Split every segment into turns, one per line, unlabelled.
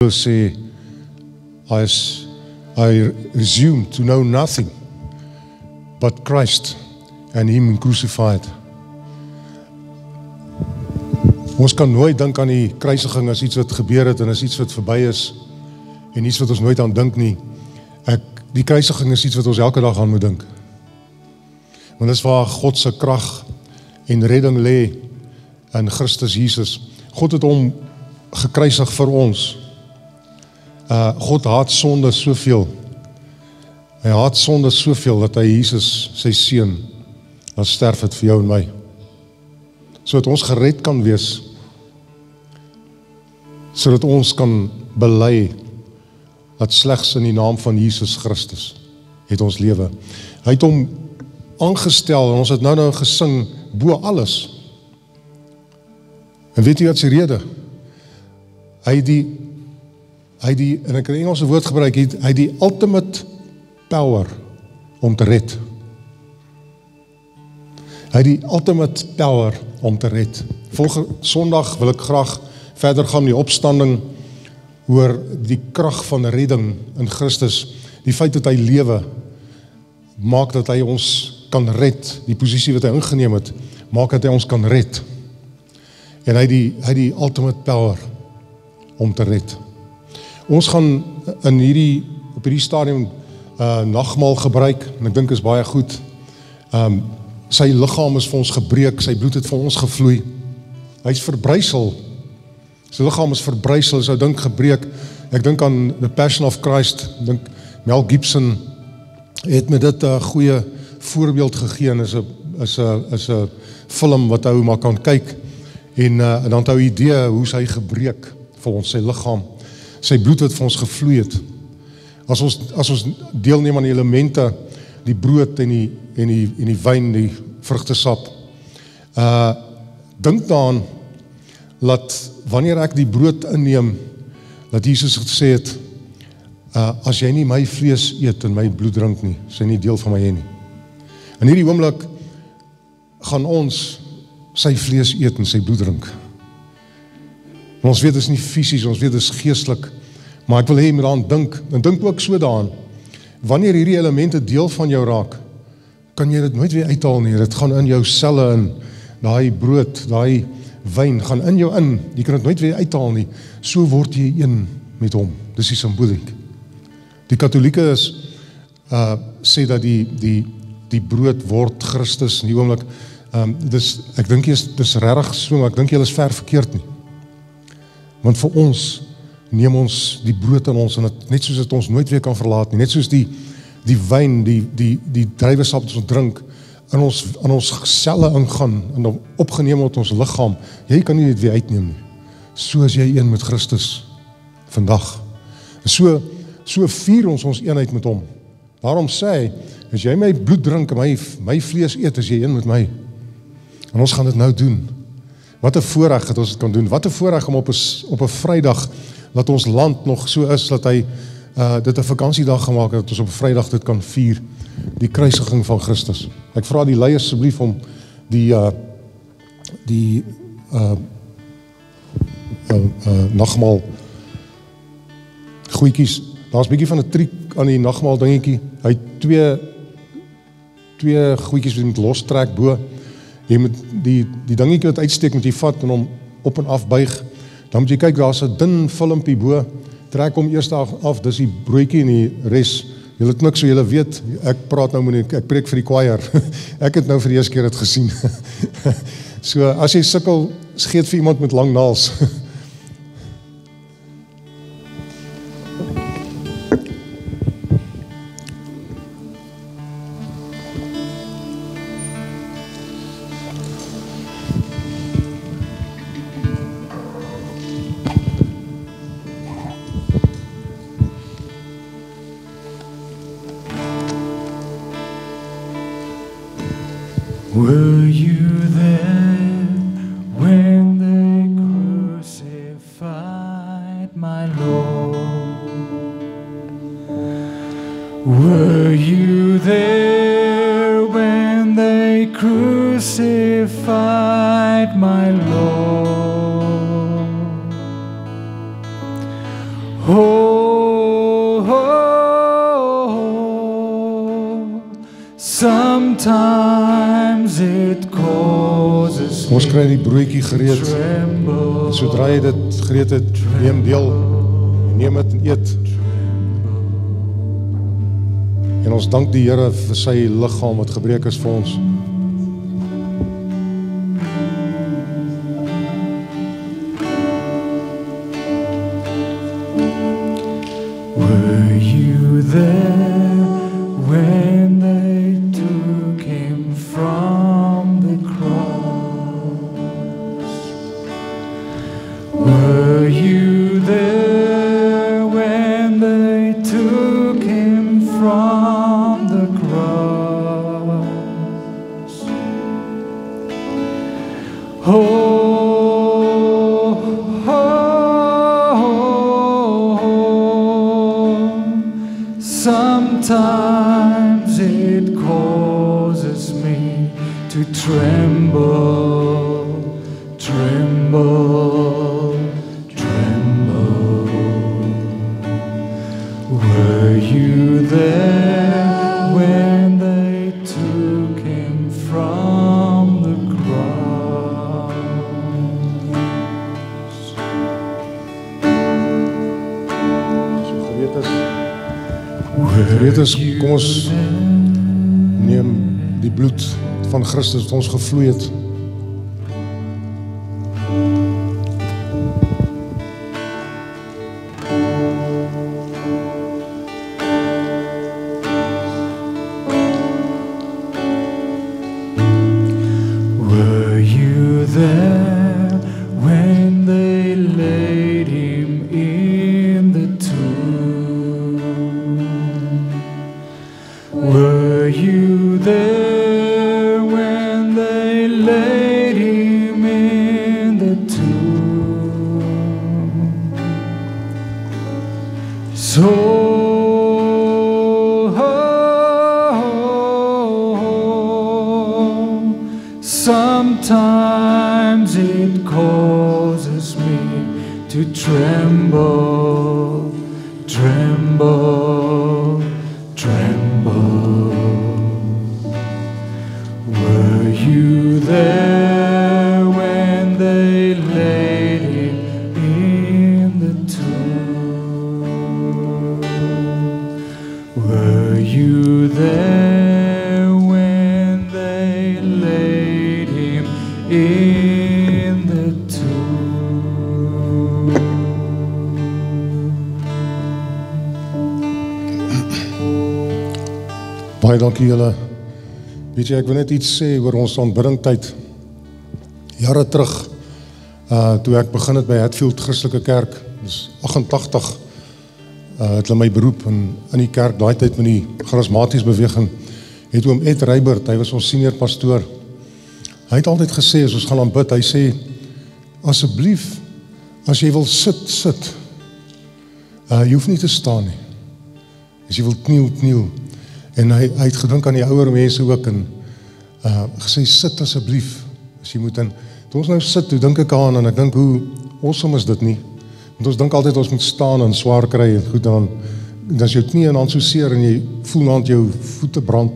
Say, I resume to know nothing but Christ and Him crucified. Ons kan nooit dink aan die kruisiging as iets wat gebeur het en as iets wat verby is en iets wat ons nooit aan dink nie. Die kruisiging is iets wat ons elke dag aan moet dink. Want dis waar God se krag en redding lê in Christus Jesus. God het hom gekruisig vir ons. God haat sonde soveel. Hy haat sonde soveel dat hy Jesus, sy seun, laat sterf het vir jou en my. Sodat ons gered kan wees. Sodat ons kan bely dat slegs in die naam van Jesus Christus het ons lewe. Hy het hom aangestel en ons het nou gesing bo alles. En weet jy wat sy rede? Hy die, en ek het 'n Engelse woord gebruik, hy die ultimate power om te red. Hy die ultimate power om te red. Volgende Sondag wil ek graag verder gaan met die opstanding oor die krag van redding in Christus. Die feit dat hy lewe maak dat hy ons kan red. Die posisie wat hy ingeneem het, maak dat hy ons kan red. En hy die ultimate power om te red. Ons gaan op hierdie stadium nagmaal gebruik, en ek dink is baie goed. Sy liggaam is vir ons gebreek, sy bloed het vir ons gevloei. Hy is verbrysel. Sy liggaam is verbrysel, sy dink gebreek. Ek dink aan The Passion of Christ, ek dink Mel Gibson het met dit 'n goeie voorbeeld gegee, en is 'n film wat ou maar kan kyk, en dan onthou idee hoe sy gebreek vir ons, sy liggaam. Sy bloed wat vir ons gevloei het. As ons deelneem aan die elemente, die brood en die wyn, die vrugtesap, dink daaraan, dat wanneer ek die brood inneem, dat Jesus gesê het, as jy nie my vlees eet en my bloed drink nie, is jy nie deel van my nie. In hierdie oomblik gaan ons sy vlees eet en sy bloed drink. En ons weet dit is nie fisies, ons weet dit is geestelik, maar ek wil hê jy moet daaraan dink, en dink ook so daaraan, wanneer hierdie elemente deel van jou raak, kan jy dit nooit weer uithaal nie, dit gaan in jou selle in, daai brood, daai wyn, gaan in jou in, jy kan dit nooit weer uithaal nie, so word jy een met hom, dis die symboliek. Die Katholieke sê dat die brood word Christus in die oomblik, ek dink dis regtig so, maar ek dink jy is ver verkeerd nie. Want vir ons, neem ons die brood in ons, en net soos het ons nooit weer kan verlaat nie, net soos die wyn, die druiwesap wat ons drink, in ons selle ingaan, en opgeneem word ons liggaam, jy kan nie dit weer uitneem nie. So is jy een met Christus, vandag. So vier ons eenheid met hom. Daarom sê hy, as jy my bloed drink, en my vlees eet, is jy een met my. En ons gaan dit nou doen. Wat 'n voorreg dat ons dit kan doen. Wat 'n voorreg om op 'n Vrydag, dat ons land nog so is, dat hy dit 'n vakansiedag gemaak het, dat ons op Vrydag dit kan vier, die kruisiging van Christus. Ek vra die leiers asseblief om die nagmaal goedjies, daar's 'n bietjie van 'n triek aan die nagmaal dingetjie. Hy het twee goedjies wat jy moet lostrek bo. Jy moet die dingetjie wat uitsteek, moet jy vat en hom op en af buig. Dan moet jy kyk, daar's 'n dun filmpie bo. Trek hom eers af, dis die broodjie en die res. Julle knik so julle weet, ek praat nou met ek preek vir die choir. Ek het nou vir die eerste keer dit gesien. So as jy sukkel, geet vir iemand met lang naels.
Were you there when they crucified my Lord? Were you there when they crucified my Lord? Sometimes it causes
Ons kry die broodjie gereed. En sodra jy dit gereed het, neem deel en neem dit en eet. En ons dank die Here vir sy liggaam wat gebreek is vir ons.
Were you there when they took him from the cross? Were you there when they took him from the cross? Sometimes it causes me to tremble, tremble, tremble. Were you there when they took him from the cross?
Gereed is, kom ons neem die bloed van Christus wat ons gevloei het.
Were you there when they laid him in the tomb? Were you there when they laid him in the tomb? Sometimes it causes me to tremble, tremble, tremble. Were you there when they laid him in the tomb? Were you there when they laid him in the tomb?
Baie dankie julle. Weet jy, ek wil net iets sê oor ons aanbiddingtyd. Jare terug, toe ek begin het by Hatfield Christelike Kerk, dis 88, het hulle my beroep in die kerk, daai tyd met die charismaties beweging, het oom Ed Reibert, hy was ons senior pastoor, hy het altyd gesê, as ons gaan aanbid, hy sê, asseblief, as jy wil sit, jy hoef nie te staan nie, as jy wil kniel, en hy het gedink aan die ouer mense ook, en gesê, sit asseblief, as jy moet, en toe ons nou sit, toe dink ek aan, en ek dink, hoe awesome is dit nie, want ons dink altyd, ons moet staan en swaar kry, en goed, en dan is jou knie en hand so seer, en jy voel aan jou voete brand,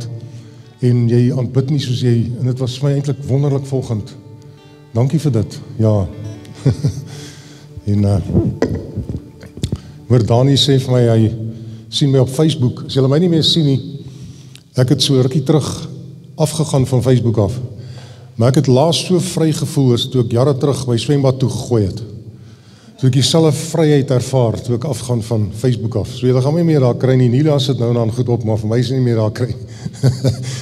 en jy aanbid nie soos jy, en dit was vir my eintlik wonderlik volgend, dankie vir dit, ja, en hoor Dani sê vir my, hy sien my op Facebook, as julle my nie meer sien nie, ek het so rukkie terug afgegaan van Facebook af, maar ek het laas so vry gevoel as toe ek jare terug my swembad toe gegooi het, toe ek die selfe vryheid ervaar, toe ek afgaan van Facebook af, so jy gaan my meer daar kry nie, Nila sit nou en dan goed op, maar vir my is nie meer daar kry,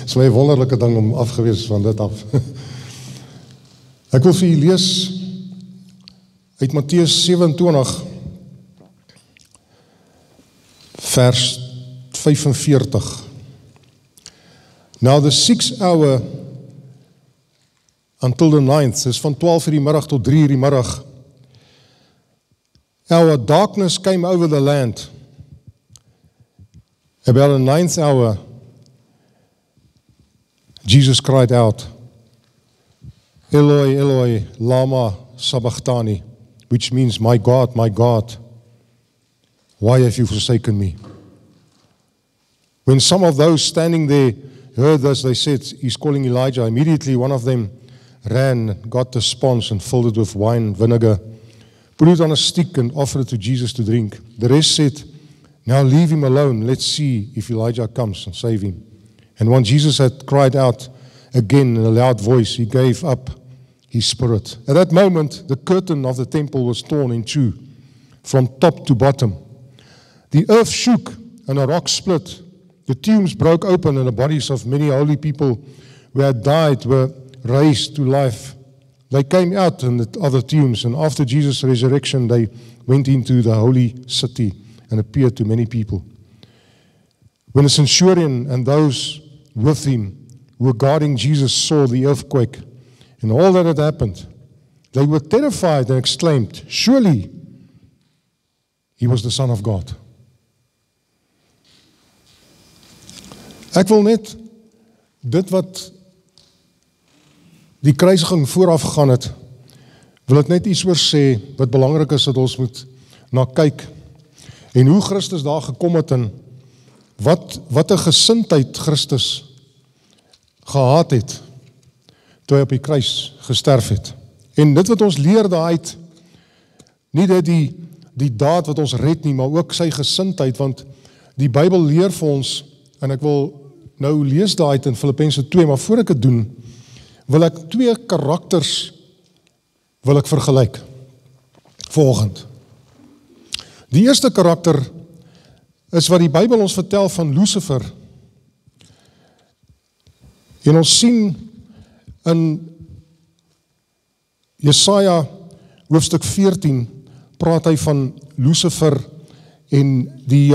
is my wonderlike ding om afgewees van dit af. Ek wil vir jy lees uit Mattheus 27 vers 45. Now the 6th hour until the 9th, is van 12 uur die middag tot 3 uur die middag. Our darkness came over the land. About the 9th hour, Jesus cried out, Eloi, Eloi, lama sabachthani, which means, my God, Why have you forsaken me? When some of those standing there heard this, they said, he's calling Elijah. Immediately one of them ran, got the sponge and filled it with wine, vinegar, put it on a stick and offered it to Jesus to drink. The rest said, now leave him alone. Let's see if Elijah comes and save him. And when Jesus had cried out again in a loud voice, he gave up his spirit. At that moment, the curtain of the temple was torn in two, from top to bottom. The earth shook and a rock split. The tombs broke open and the bodies of many holy people who had died were raised to life. They came out of the tombs, and after Jesus' resurrection, they went into the holy city and appeared to many people. When the centurion and those with him who were guarding Jesus saw the earthquake and all that had happened, they were terrified and exclaimed, surely he was the Son of God. Ek wil net dit wat die kruisiging vooraf gegaan het, wil ek net iets oor sê wat belangrik is dat ons moet na kyk. En hoe Christus daar gekom het en wat 'n gesindheid Christus gehad het toe hy op die kruis gesterf het. En dit wat ons leer daaruit, nie dit die daad wat ons red nie, maar ook sy gesindheid, want die Bybel leer vir ons, en ek wil nou lees daaruit in Filippense 2, maar voor ek dit doen, wil ek twee karakters wil ek vergelyk vanoggend. Die eerste karakter is wat die Bybel ons vertel van Lucifer. En ons sien in Jesaja hoofstuk 14 praat hy van Lucifer en die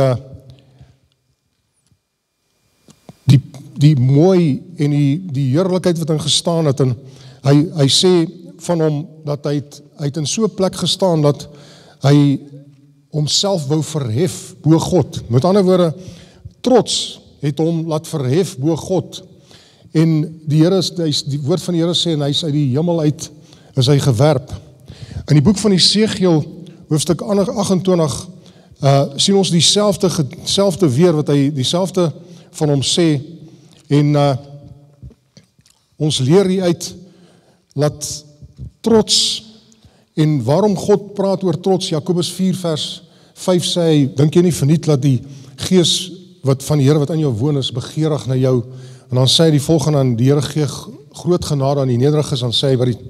mooi en die heerlikheid wat in gestaan het, en hy sê van hom dat hy het in so 'n plek gestaan dat hy homself wou verhef bo God. Met ander woorde, trots het hom laat verhef bo God. En die woord van die Here sê, en hy is uit die hemel uit, is hy gewerp. In die boek van Esegiel, hoofstuk 28, sien ons dieselfde weer, wat hy dieselfde van hom sê, en ons leer hier uit, dat trots, en waarom God praat oor trots, Jakobus 4 vers 5 sê hy, dink jy nie verniet dat die gees van die Here wat in jou woon is, begeerig na jou, en dan sê hy die volgende aan, die Here gee groot genade aan die nederiges, dan sê hy, wat die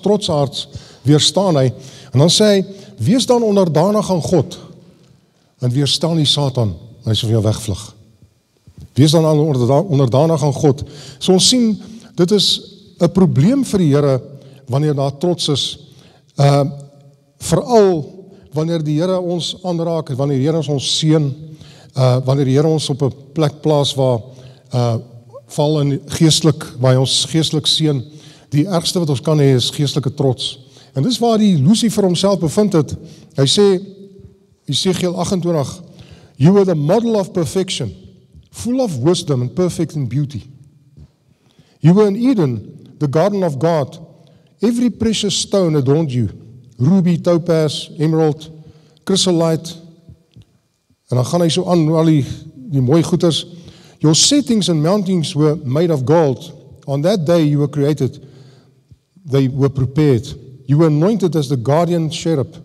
trotsaards weerstaan hy, en dan sê hy, wees dan onderdanig aan God, en weerstaan die Satan, en hy sal van jou wegvlug. Wees dan onderdanig aan God. So ons sien, dit is 'n probleem vir die Here, wanneer daar trots is, veral wanneer die Here ons aanraak, wanneer die Here ons seën, wanneer die Here ons op 'n plek plaas waar val in geestelik, waar hy ons geestelik seën, die ergste wat ons kan hê is geestelike trots. En dis waar die Lucifer homself bevind het. Hy sê, Esegiel 28, you were the model of perfection, full of wisdom and perfect in beauty. You were in Eden, the garden of God. Every precious stone adorned you. Ruby, topaz, emerald, chrysolite. En dan gaan hy so aan, al die mooi goeders. Your settings and mountings were made of gold. On that day you were created. They were prepared. You were anointed as the guardian cherub.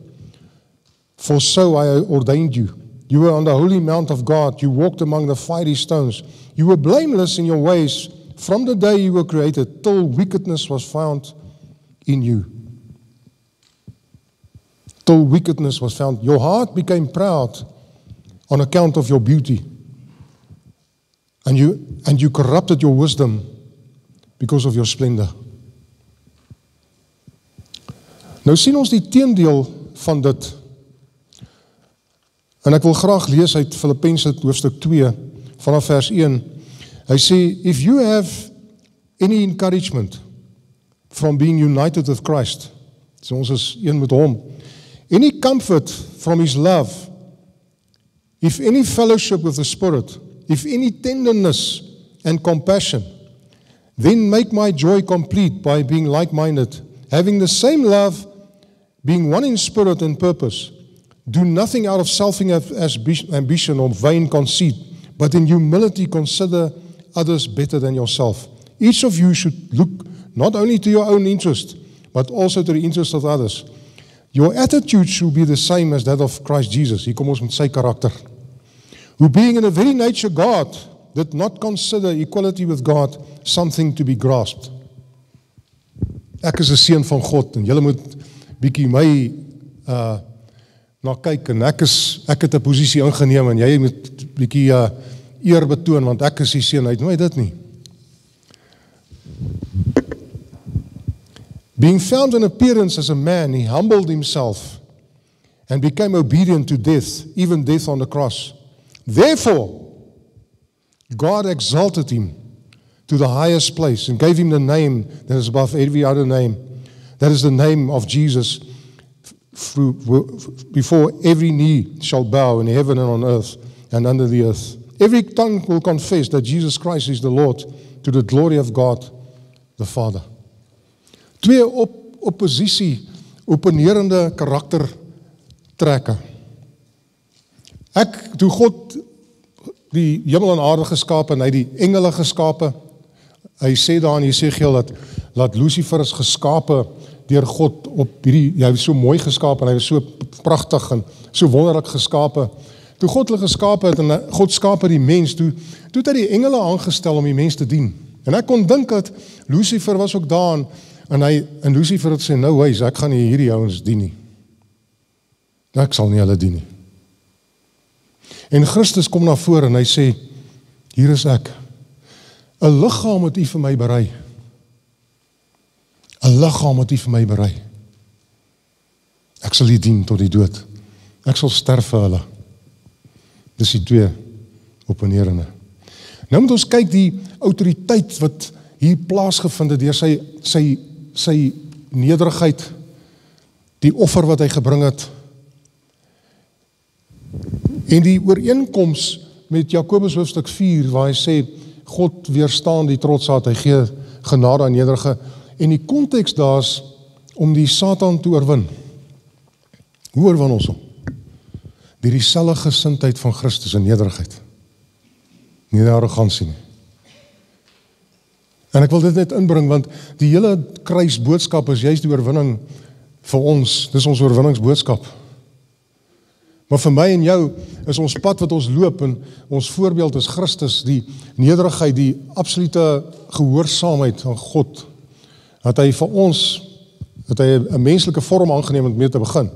For so I ordained you. You were on the holy mount of God. You walked among the fiery stones. You were blameless in your ways from the day you were created till wickedness was found in you. Till wickedness was found. Your heart became proud on account of your beauty. And you corrupted your wisdom because of your splendor. Nou sien ons die teendeel van dit. En ek wil graag lees uit Filippense hoofstuk 2 vanaf vers 1. Hy sê, if you have any encouragement from being united with Christ, so ons is een met hom, any comfort from his love, if any fellowship with the Spirit, if any tenderness and compassion, then make my joy complete by being like-minded, having the same love, being one in spirit and purpose. Do nothing out of selfish ambition or vain conceit, but in humility consider others better than yourself. Each of you should look not only to your own interest, but also to the interest of others. Your attitude should be the same as that of Christ Jesus. Hier kom ons met sy karakter. Who being in the very nature God, did not consider equality with God something to be grasped. Ek is 'n seun van God en julle moet bietjie my na kyk en ek het 'n posisie ingeneem en jy moet bietjie eer betoon want ek is die seun, hy het nooit dit nie. Being found in appearance as a man, he humbled himself and became obedient to death, even death on the cross. Therefore, God exalted him to the highest place and gave him the name that is above every other name. That is the name of Jesus, before every knee shall bow in heaven and on earth and under the earth. Every tongue will confess that Jesus Christ is the Lord, to the glory of God the Father. Twee opponerende karaktertrekke. Toe God die hemel en aarde geskaap en hy die engele geskape, hy sê daar in Jesegiel dat Lucifer is geskape deur God op hierdie, hy was so mooi geskaap en hy was so pragtig en so wonderlik geskape. Toe God hulle geskape het en God skape die mens, toe het hy die engele aangestel om die mens te dien. En ek kon dink dat Lucifer was ook daar en Lucifer het sê, nou wees, ek gaan nie hierdie ouens dien nie. Ek sal nie hulle dien nie. En Christus kom na vore en hy sê, hier is ek. 'n liggaam het u vir my berei. 'n liggaam het u vir my berei. Ek sal u dien tot die dood. Ek sal sterf vir hulle. Dis die twee opponerende. Nou moet ons kyk die autoriteit wat hier plaasgevind het deur sy nederigheid, die offer wat hy gebring het, en die ooreenkoms met Jakobus hoofstuk 4, waar hy sê, God weerstaan die trotsheid, hy gee genade aan nederige, en die konteks daar is om die Satan te oorwin. Hoe oorwin ons hom? Deur dieselfde gesindheid van Christus en nederigheid. Nie die arrogansie nie. En ek wil dit net inbring, want die hele kruisboodskap is juist die oorwinning vir ons, dis ons oorwinningsboodskap. Maar vir my en jou is ons pad wat ons loop en ons voorbeeld is Christus, die nederigheid, die absolute gehoorsaamheid aan God, dat hy vir ons, dat hy 'n menslike vorm aangeneem het mee te begin,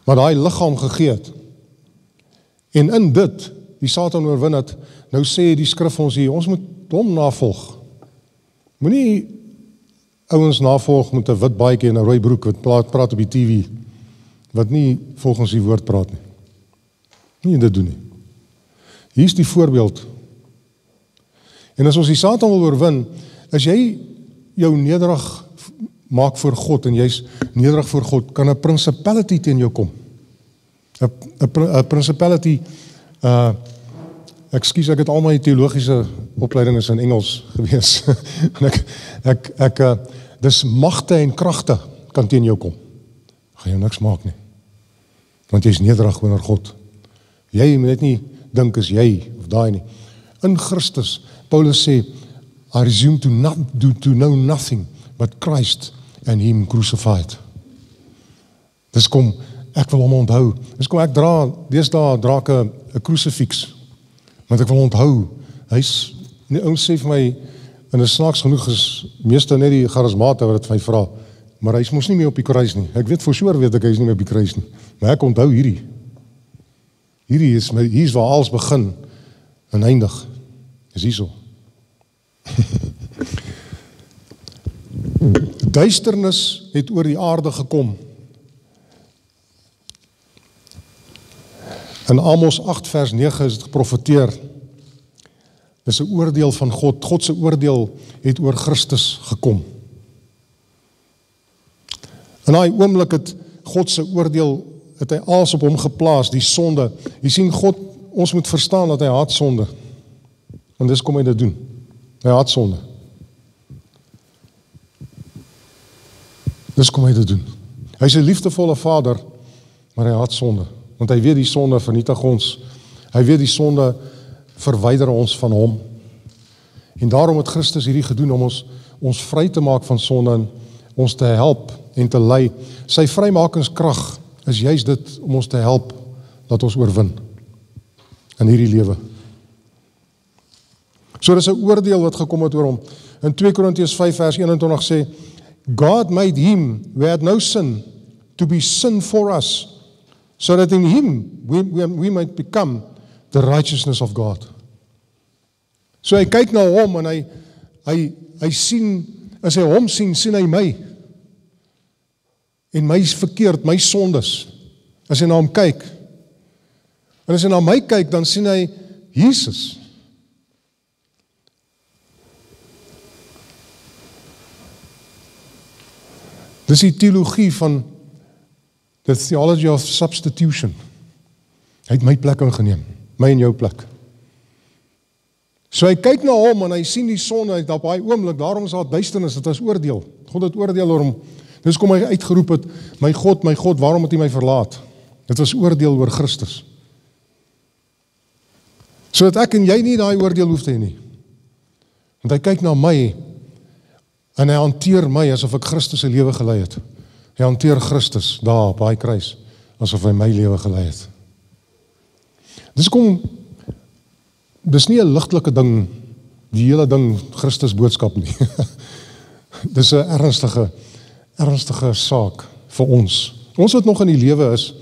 maar daai liggaam gegee het. En in dit, die Satan oorwin het, nou sê die skrif ons hier, ons moet hom navolg. Moenie ouens navolg met 'n wit baadjie en 'n rooi broek wat praat op die TV, wat nie volgens die woord praat nie. Nie dit doen nie. Hier is die voorbeeld. En as ons die Satan wil oorwin, as jy jou nederig maak voor God, en jy's nederig voor God, kan 'n principality teen jou kom. 'n principality, ekskuus, ek het al my teologiese opleiding is in Engels gewees. en dis magte en kragte kan teen jou kom. Gaan jou niks maak nie. Want jy is nederig onder God. Jy moet net nie dink as jy, of daai nie. In Christus, Paulus sê, I resume to know nothing but Christ and him crucified. Dis kom, ek wil hom onthou. Dis kom, ek deesdae dra ek 'n crucifix, want ek wil onthou, die ouens sê vir my, en is snaaks genoeg is, meeste net die charismate wat het vir my vra, maar hy is mos nie meer op die kruis nie. Ek weet vir sure weet ek, hy is nie meer op die kruis nie. Maar ek onthou hierdie. Hier is waar alles begin en eindig. Is hierso. Duisternis het oor die aarde gekom. In Amos 8 vers 9 is het geprofeteer. Dis 'n oordeel van God. God se oordeel het oor Christus gekom. In daai oomblik het God se oordeel, het hy alles op hom geplaas, die sonde. Jy sien, God, ons moet verstaan dat hy haat sonde. En dis kom hy dit doen. Hy haat sonde. Dis kom hy dit doen. Hy is 'n liefdevolle vader maar hy haat sonde, want hy weet die sonde vernietig ons, hy weet die sonde verwyder ons van hom, en daarom het Christus hierdie gedoen om ons vry te maak van sonde en ons te help en te lei. Sy vrymakingskrag is juist dit om ons te help dat ons oorwin in hierdie lewe. So dis 'n oordeel wat gekom het oor hom. In 2 Korintiërs 5 vers 21 sê, God made him who had no sin to be sin for us, so that in him we might become the righteousness of God. So hy kyk na hom en hy sien, as hy hom sien hy my. En my is verkeerd, my sondes. As hy na hom kyk. En as hy na my kyk, dan sien hy Jesus. Dis die teologie van the theology of substitution. Hy het my plek ingeneem, my en jou plek. So hy kyk na hom en hy sien die sonde uit op daai oomblik, daarom is daar duisternis, dit is oordeel. God het oordeel oor hom. Dis kom hy uitgeroep het, my God, waarom het hy my verlaat? Dit was oordeel oor Christus. So dat ek en jy nie daai oordeel hoef te hê nie. Want hy kyk na my en hy hanteer my asof ek Christus se lewe gelei het. Hy hanteer Christus daar op daai kruis asof hy my lewe gelei het. Dis nie 'n ligtelike ding, die hele ding Christus boodskap nie. Dis 'n ernstige saak vir ons. Ons wat nog in die lewe is,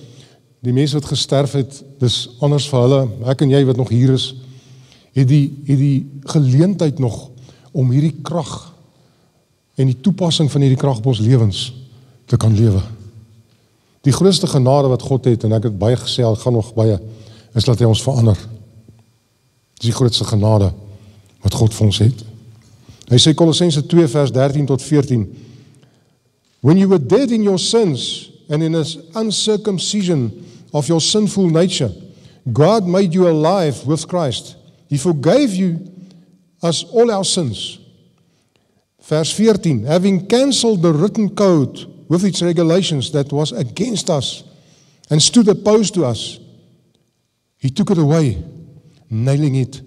die mense wat gesterf het, dis anders vir hulle, ek en jy wat nog hier is, het die geleentheid nog om hierdie krag en die toepassing van hierdie krag op ons lewens te kan lewe. Die grootste genade wat God het, en ek het baie gesê, ek gaan nog baie, is dat hy ons verander. Dis die grootste genade wat God vir ons het. Hy sê Kolossense 2 vers 13 tot 14, when you were dead in your sins and in his uncircumcision of your sinful nature, God made you alive with Christ. He forgave you us all our sins. Verse 14, having cancelled the written code with its regulations that was against us and stood opposed to us, he took it away, nailing it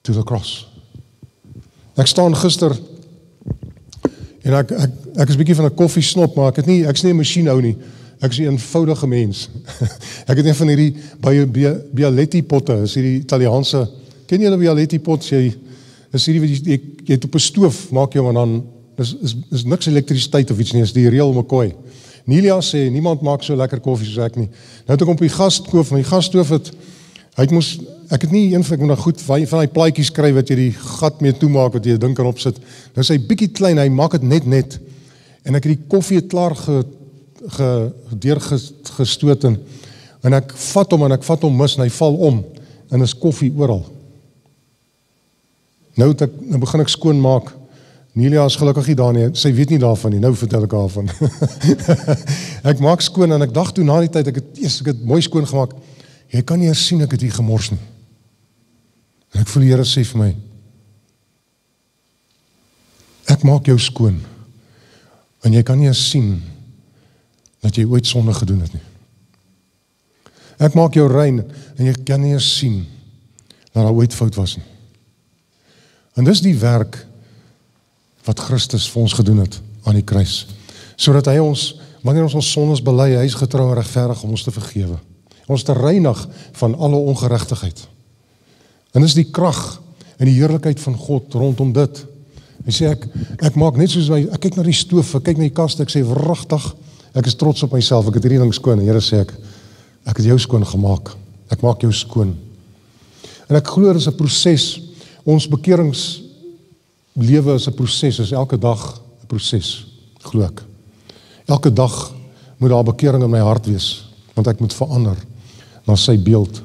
to the cross. Ek staan gister en ek is 'n bietjie van 'n koffiesnop, maar ek's nie 'n masjienhou nie. Ek is 'n eenvoudige mens. Ek het een van hierdie Bialetti potte, is hierdie Italiaanse, ken jy die Bialetti pot? Is hierdie wat jy het op 'n stoof, maak jy, want dan is niks elektrisiteit of iets nie, is die Real McCoy. Nelia sê, niemand maak so lekker koffie soos ek nie. Nou het ek op die gaskoof, my gasstoof het, ek het nie ek moet nou goed van die plaatjies skryf wat jy die gat mee toemaak, wat jy 'n ding kan opsit. Nou is hy bietjie klein, hy maak dit net. En ek het die koffie het klaar deurgestoot en ek vat hom mis en hy val om en is koffie oral. Nou begin ek skoonmaak. Nelia is gelukkig nie daar nie, sy weet nie daarvan nie, nou vertel ek daarvan. Ek maak skoon en ek dacht toe na die tyd, ek het mooi skoon gemaak, jy kan nie eers sien ek het hier gemors nie. En ek voel die Here sê vir my, ek maak jou skoon, en jy kan nie eers sien dat jy ooit sonde gedoen het nie. Ek maak jou rein, en jy kan nie eers sien dat daar ooit fout was nie. En dis die werk wat Christus vir ons gedoen het aan die kruis, sodat hy ons, wanneer ons sondes bely, hy is getrou en regverdig om ons te vergewe, ons te reinig van alle ongeregtigheid. En dis die krag en die heerlikheid van God rondom dit. Hy sê, ek maak net soos ek kyk na die stoof, ek kyk na die kast, ek sê, wragtig, ek is trots op myself, ek het hierdie ding skoon, en Here sê ek het jou skoon gemaak, ek maak jou skoon. En ek glo, dit is 'n proses, ons bekeringslewe is 'n proses, is elke dag 'n proses, glo ek. Elke dag moet daar bekering in my hart wees, want ek moet verander na sy beeld.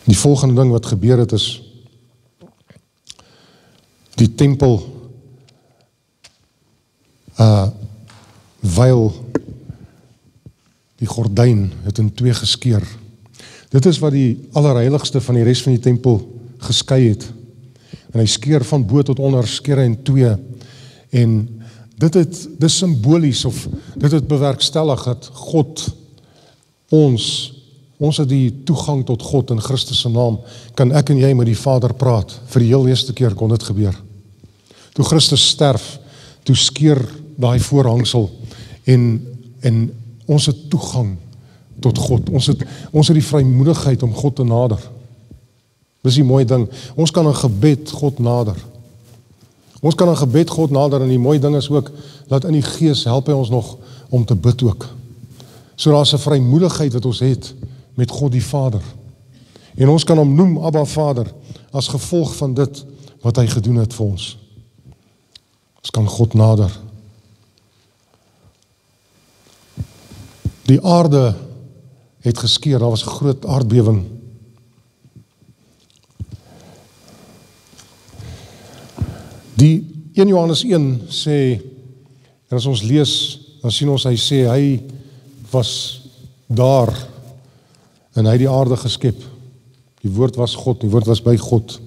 Die volgende ding wat gebeur het is, die tempel veil, die gordyn het in 2 geskeur. Dit is wat die allerheiligste van die res van die tempel geskei het. En hy skeur van bo tot onder, skeur hy in 2. En dit is simbolies of dit het bewerkstellig dat God ons het die toegang tot God in Christus se naam, kan ek en jy met die Vader praat. Vir die heel eerste keer kon dit gebeur. Toe Christus sterf, toe skeur daai voorhangsel en ons het toegang tot God. Ons het die vrymoedigheid om God te nader. Dis die mooie ding. Ons kan in gebed God nader. Ons kan in gebed God nader en die mooie ding is ook dat in die Gees help hy ons nog om te bid ook. So daar's 'n vrymoedigheid wat ons het met God die Vader. En ons kan hom noem Abba Vader as gevolg van dit wat hy gedoen het vir ons. Ons kan God nader. Die aarde het geskeur, daar was 'n groot aardbewing. Die 1 Johannes 1 sê, en as ons lees, dan sien ons hy sê, hy was daar, en hy het die aarde geskep. Die woord was God, die woord was by God.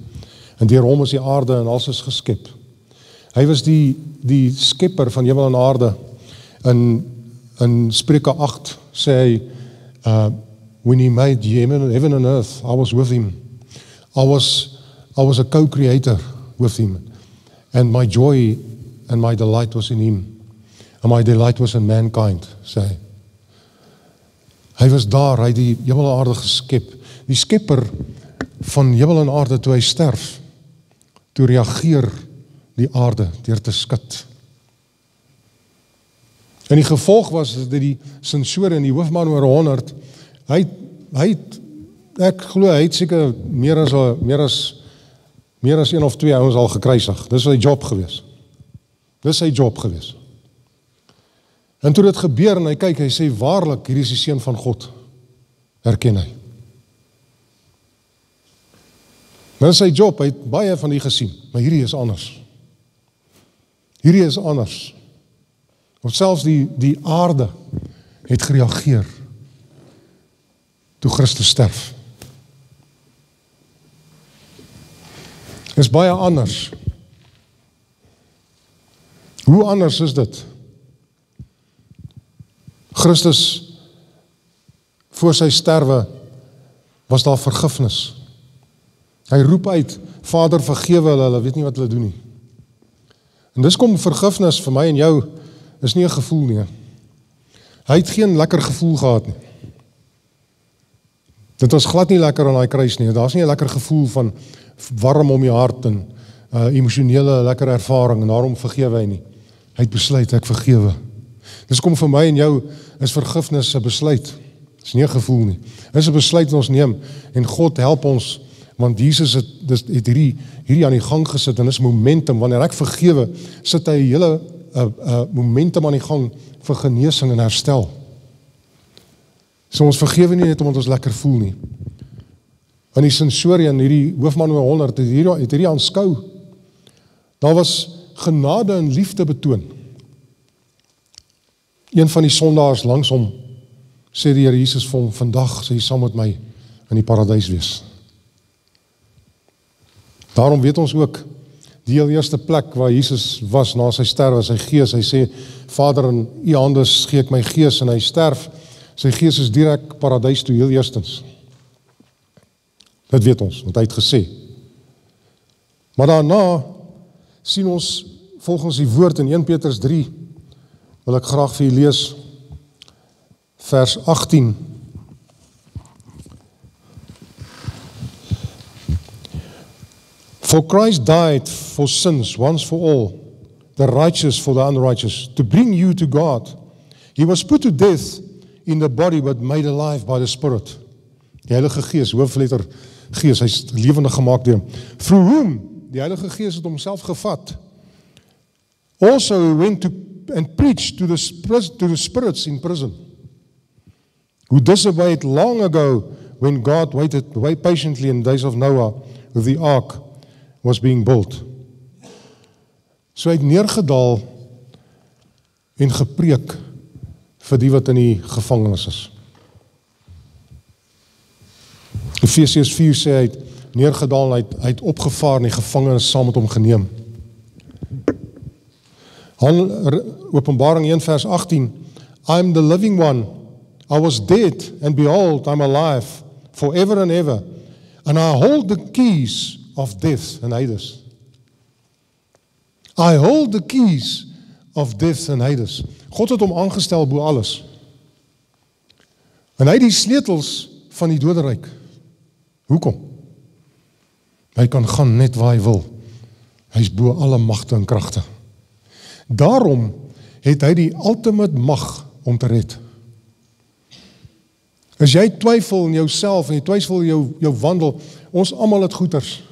En deur hom is die aarde en alles is geskep. Hy was die skepper van hemel en aarde. In Spreuke 8 sê hy, when he made heaven and earth, I was with him. I was a co-creator with him. And my joy and my delight was in him. And my delight was in mankind, sê hy. Hy was daar, hy het die hemel en aarde geskep. Die skepper van hemel en aarde toe hy sterf, toe reageer die aarde deur te skud. En die gevolg was dat die sensore en die hoofman oor 100, hy het, ek glo, hy het seker meer as 1 of 2 ouens al gekruisig. Dis sy job gewees. Dis sy job gewees. En toe dit gebeur en hy kyk, hy sê, waarlik, hier is die seun van God. Herken hy. Dit is sy job, hy het baie van die gesien, maar hierdie is anders. Hierdie is anders. Of selfs die aarde het gereageer toe Christus sterf. Is baie anders. Hoe anders is dit? Christus, voor sy sterwe, was daar vergifnis. Hy roep uit, Vader vergewe hulle weet nie wat hulle doen nie. En dis kom vergifnis vir my en jou, is nie 'n gevoel nie. Hy het geen lekker gevoel gehad nie. Dit was glad nie lekker aan daai kruis nie. Daar's nie 'n lekker gevoel van warm om die hart en emosionele lekker ervaring en daarom vergewe hy nie. Hy het besluit, ek vergewe. Dis kom vir my en jou, is vergifnis 'n besluit. Dis nie 'n gevoel nie. Dis 'n besluit wat ons neem en God help ons, want Jesus het hierdie aan die gang gesit en is momentum. Wanneer ek vergewe, sit hy 'n hele momentum aan die gang vir genesing en herstel. So ons vergewe nie net omdat ons lekker voel nie. In die sensoriën, hierdie hoofman oor 100, het hierdie aanskou. Daar was genade en liefde betoon. Een van die sondaars langs hom, sê die Here Jesus vir hom, vandag sê jy saam met my in die paradys wees. Daarom weet ons ook, die heel eerste plek waar Jesus was na sy sterwe, sy gees, hy sê, Vader, in u hande gee ek my gees, en hy sterf, sy gees is direk paradys toe, heel eerstens. Dit weet ons, want hy het gesê. Maar daarna, sien ons, volgens die woord in 1 Petrus 3, wil ek graag vir u lees, vers 18. For Christ died for sins once for all, the righteous for the unrighteous, to bring you to God. He was put to death in the body, but made alive by the Spirit. Die Heilige Gees, hoofletter Gees, hy is lewendig gemaak deur hom. Through whom, die Heilige Gees het homself gevat. Also he went to and preached to the spirits in prison, who disobeyed long ago when God waited patiently in the days of Noah with the ark was being built. So hy het neergedaal en gepreek vir die wat in die gevangenis is. Efesiërs 4 sê hy het neergedaal en hy het opgevaar en die gevangenis saam met hom geneem. Openbaring 1 vers 18, I'm the living one. I was dead, and behold, I'm alive, forever and ever. And I hold the keys of death and Hades. I hold the keys of death and Hades. God het hom aangestel bo alles. En hy het die sleutels van die doderyk. Hoekom? Hy kan gaan net waar hy wil. Hy is bo alle magte en kragte. Daarom het hy die ultimate mag om te red. As jy twyfel in jouself en jy twyfel in jou wandel, ons almal het goeters.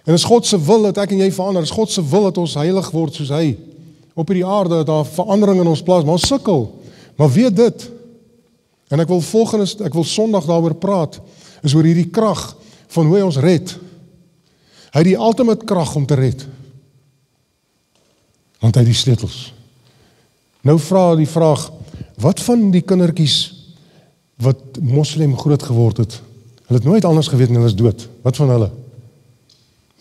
En is God se wil dat ek en jy verander, is God se wil dat ons heilig word soos hy. Op hierdie aarde dat daar verandering in ons plaas, maar ons sukkel. Maar weet dit, en ek wil Sondag daaroor praat, is oor hierdie krag van hoe hy ons red. Hy het die ultimate krag om te red. Want hy het die sleutels. Nou vra die vraag, wat van die kindertjies wat moslim groot geword het? Hulle het nooit anders geweet en hulle is dood. Wat van hulle?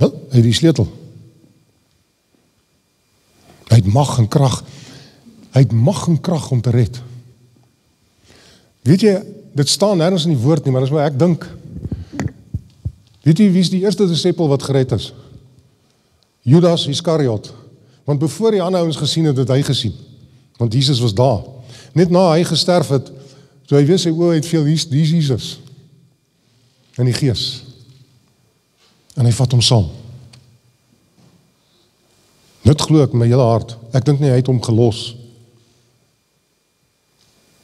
Wel, hy het die sleutel. Hy het mag en krag. Hy het mag en krag om te red. Weet jy, dit staan nergens in die woord nie, maar dis wat ek dink. Weet jy, wie is die eerste disipel wat gered is? Judas Iskariot. Want voor die ander ouens gesien het hy gesien. Want Jesus was daar. Net na hy gesterf het, toe hy weet sy oë het veel, die Jesus. In die gees. En hy vat hom saam. Dit glo ek met my hele hart. Ek dink nie hy het hom gelos.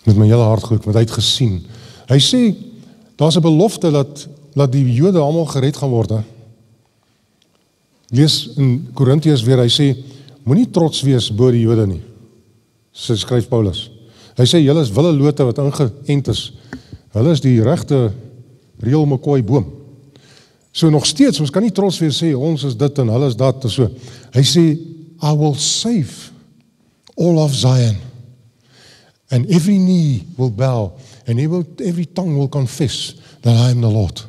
Met my hele hart glo ek, want hy het gesien. Hy sê, daar's 'n belofte dat die Jode almal gered gaan word. He. Lees in Korintiërs weer, hy sê, moenie trots wees bo die Jode nie. So skryf Paulus. Hy sê, julle is willelote wat ingeënt is. Hulle is die regte reël McCoy boom. So nog steeds, ons kan nie trots weer sê, ons is dit en hulle is dat, en so. Hy sê, I will save all of Zion. And every knee will bow, and every tongue will confess that I am the Lord.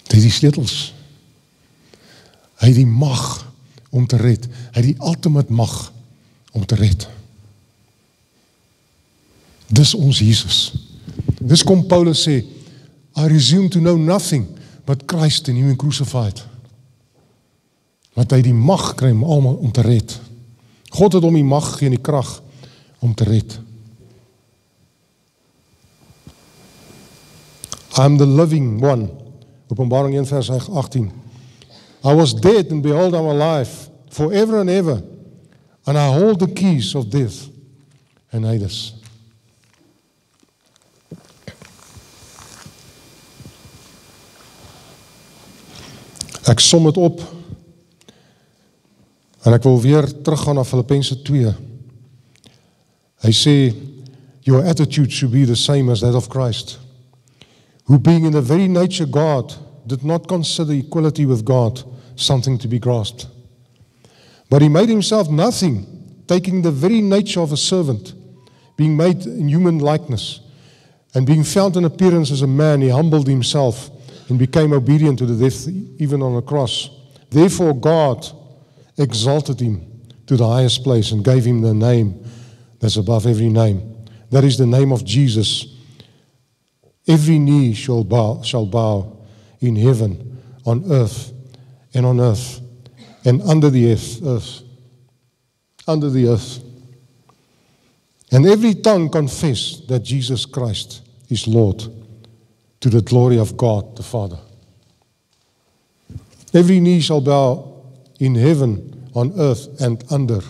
Hy het die sleutels. Hy het die mag om te red. Hy het die ultimate mag om te red. Dis ons Jesus. Dis kom Paulus sê, I resume to know nothing but Christ and him crucified. Want hy die mag kry om te red. God het hom die mag gegee en die krag om te red. I am the living one. Openbaring 1 vers 18. I was dead and behold I'm alive forever and ever. And I hold the keys of death and Hades. Ek som dit op en ek wil weer teruggaan na Filippense 2. Hy sê, your attitude should be the same as that of Christ, who being in the very nature God, did not consider equality with God something to be grasped. But he made himself nothing, taking the very nature of a servant, being made in human likeness, and being found in appearance as a man, he humbled himself and became obedient to the death, even on a cross. Therefore God exalted him to the highest place and gave him the name that's above every name. That is the name of Jesus. Every knee shall bow in heaven, on earth, and on earth, and under the earth, under the earth. And every tongue confess that Jesus Christ is Lord, to the glory of God the Father. Every knee shall bow in heaven, on earth, and under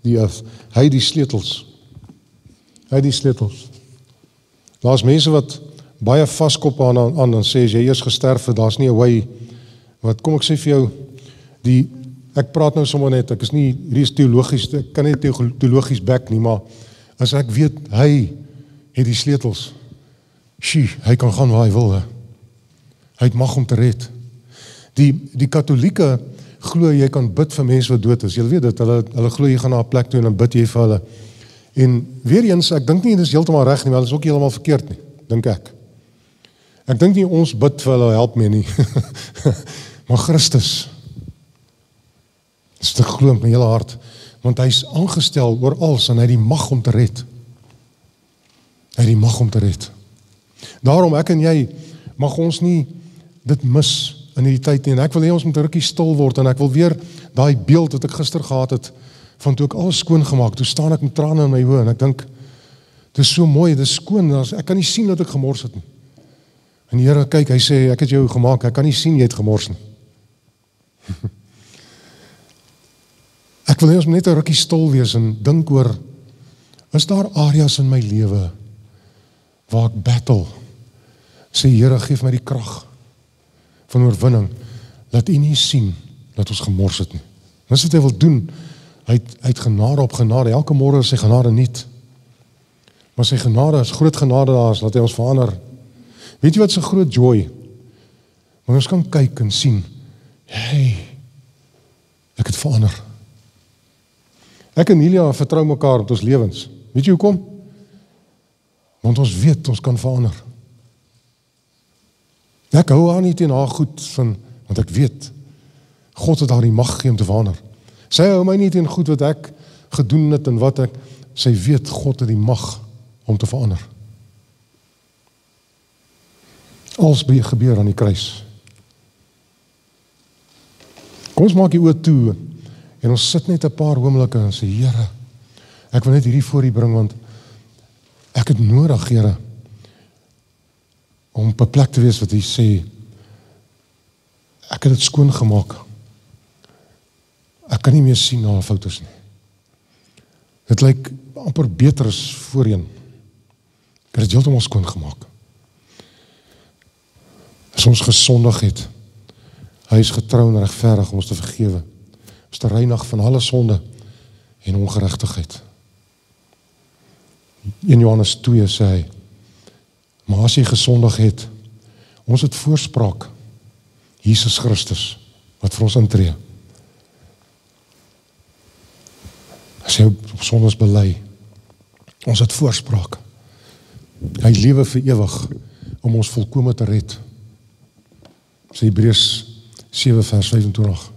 the earth. Hy die sleutels. Hy die sleutels. Daar's mense wat baie vaskop aan dan sê, as jy eers gesterf het, daar's nie 'n way, wat kom ek sê vir jou, ek praat nou sommer net, ek is nie, hierdie is teologies, ek kan nie teologies back nie, maar as ek weet, hy het die sleutels, hy kan gaan waar hy wil, he. Hy het mag om te red. Die katholieke glo jy kan bid vir mense wat dood is, jy weet dit, hulle glo jy gaan na 'n plek toe en dan bid jy vir hulle, en weer eens, ek dink nie, dit is heeltemal reg nie, maar dit is ook heeltemal verkeerd nie, dink ek. Ek dink nie ons bid vir hulle help meer nie, maar Christus Dis te glo met my hele hart, want hy is aangestel oor alles en hy het die mag om te red. Hy het die mag om te red. Daarom ek en jy mag ons nie dit mis in die tyd nie, en ek wil hê ons moet 'n rukkie stil word, en ek wil weer daai beeld wat ek gister gehad het, van toe ek alles skoon gemaak, toe staan ek met trane in my oë, en ek dink, dit is so mooi, dit is skoon, ek kan nie sien dat ek gemors het nie. En die Here kyk, hy sê, ek het jou gemaak, ek kan nie sien jy het gemors nie. Ek wil hê ons moet net 'n rukkie stil wees en dink oor, is daar areas in my lewe waar ek battle, sê Here, geef my die krag van oorwinning, laat U nie sien dat ons gemors het nie. Dis wat hy wil doen, hy het genade op genade, elke môre is sy genade nuut, maar sy genade is groot genade daar is, laat hy ons verander. Weet jy wat is 'n groot joy? Want ons kan kyk en sien, hey, ek het verander. Ek en Hilia vertrou mekaar met ons lewens. Weet jy hoekom? Want ons weet, ons kan verander. Ek hou aan nie teen haar goed van, want ek weet, God het haar die mag gegee om te verander. Sy hou my nie teen goed wat ek gedoen het en wat ek, sy weet, God het die mag om te verander. Alles gebeur aan die kruis. Kom ons maak die oë toe, en ons sit net 'n paar oomblikke en sê, Here, ek wil net hierdie voor U bring, want ek het nodig, Here, om op 'n plek te wees wat U sê, ek het dit skoon gemaak. Ek kan nie meer sien na foutes nie. Dit lyk amper beter as voorheen. Ek het dit heeltemal skoon gemaak. As ons gesondig het, hy is getrou en regverdig om ons te vergewe, ons te reinig van alle sonde en ongeregtigheid. 1 Johannes 2 sê hy, maar as jy gesondig het, ons het voorspraak, Jesus Christus, wat vir ons intree. As jy op sondes bely, ons het voorspraak. Hy lewe vir ewig, om ons volkome te red. Sê Hebreërs 7 vers 25.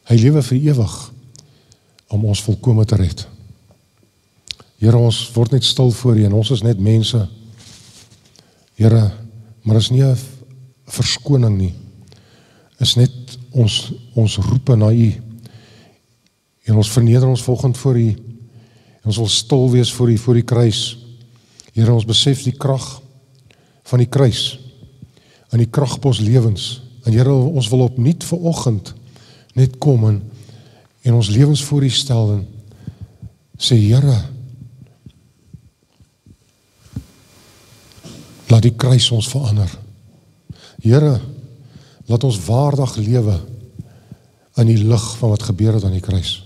Hy lewe vir ewig, om ons volkome te red. Here, ons word net stil voor U, en ons is net mense. Here, maar is nie 'n verskoning nie. Is net ons roepe na U. En ons verneder ons volgend voor U. En ons wil stil wees voor U, voor die kruis. Here, ons besef die krag van die kruis. En die krag op ons lewens. En Here, ons wil opnuut vanoggend net kom en ons lewens voor U stel en sê, Here, laat die kruis ons verander. Here, laat ons waardig lewe in die lig van wat gebeur het aan die kruis.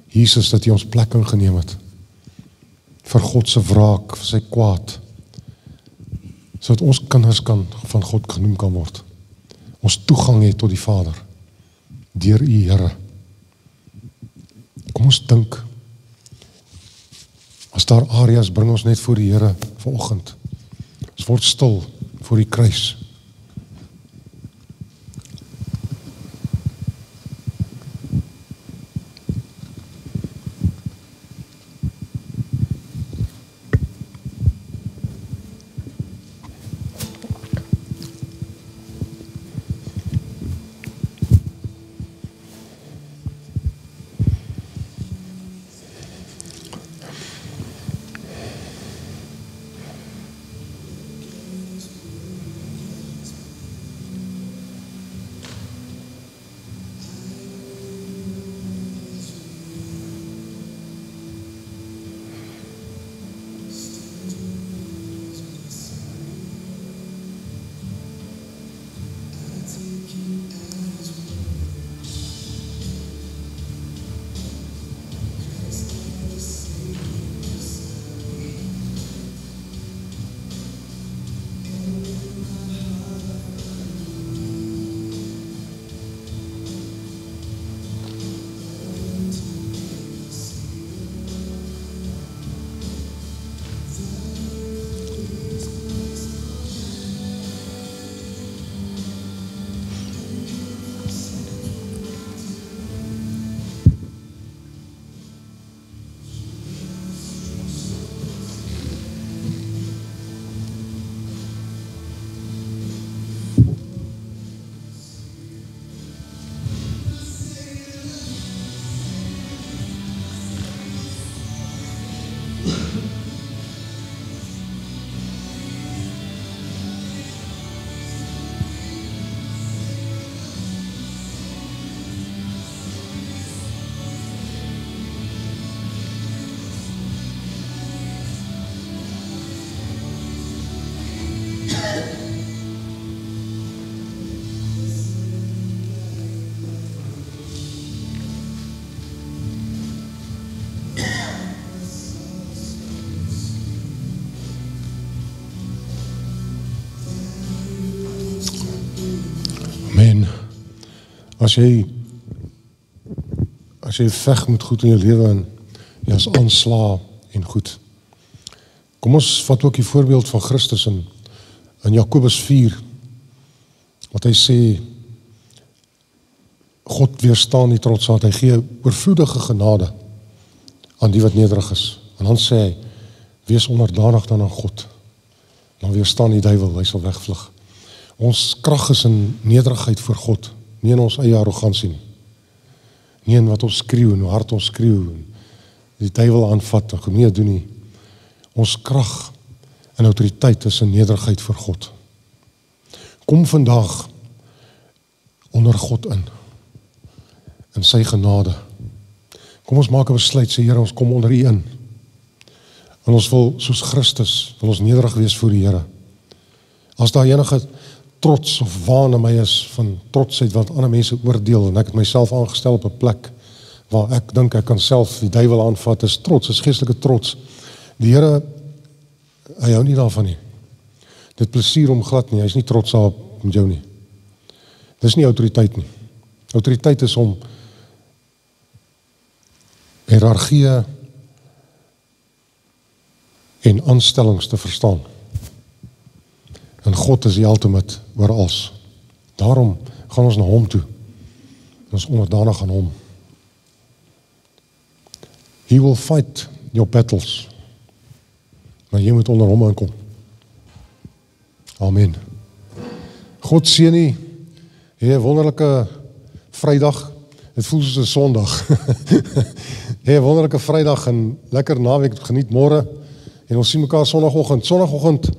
Jesus, dat U ons plek ingeneem het vir God se wraak, vir sy kwaad, sodat ons kinders van God genoem kan word. Ons toegang het tot die Vader, deur U, Here. Kom ons dink, as daar areas, bring ons net voor die Here vanoggend. Ons word stil voor die kruis. Amen. As jy veg met goed in jou lewe en jy is aansla en goed. Kom ons vat ook die voorbeeld van Christus in Jakobus 4, wat hy sê, God weerstaan die trotsheid, hy gee oorvloedige genade aan die wat nederig is. En dan sê hy, wees onderdanig dan aan God. Dan weerstaan die duiwel, hy sal wegvlug. Ons krag is in nederigheid voor God, nie in ons eie arrogansie nie. Nie in wat ons skreeu en hoe hard ons skreeu en die duiwel aanvat en gemeen doen nie. Ons krag en autoriteit is in nederigheid voor God. Kom vandag onder God in sy genade. Kom ons maak 'n besluit, sê Here, ons kom onder U in. En ons wil, soos Christus, wil ons nederig wees voor die Here. As daar enige trots of waan in my is, van trotsheid wat ander mense oordeel, en ek het myself aangestel op 'n plek, waar ek dink ek kan self die duiwel aanvat, is trots, is geestelike trots. Die Here, hy hou nie daarvan nie. Dit plesier om glad nie, hy is nie trots op met jou nie. Dit is nie autoriteit nie. Autoriteit is om hiërargie en aanstellings te verstaan. En God is die ultimate oor alles. Daarom gaan ons na hom toe. Ons onderdanig aan hom. He will fight your battles. Maar jy moet onder hom aankom. Amen. God seën u. Hê 'n wonderlike Vrydag. Dit voel soos 'n Sondag. Hê 'n wonderlike Vrydag en lekker naweek, geniet môre. En ons sien mekaar Sondagoggend. Sondagoggend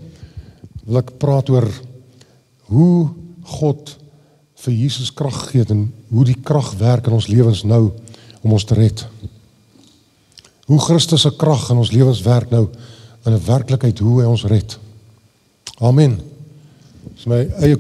wil ek praat oor hoe God vir Jesus krag gee en hoe die krag werk in ons lewens nou om ons te red. Hoe Christus se krag in ons lewens werk nou in 'n werklikheid hoe hy ons red. Amen. Dis my eie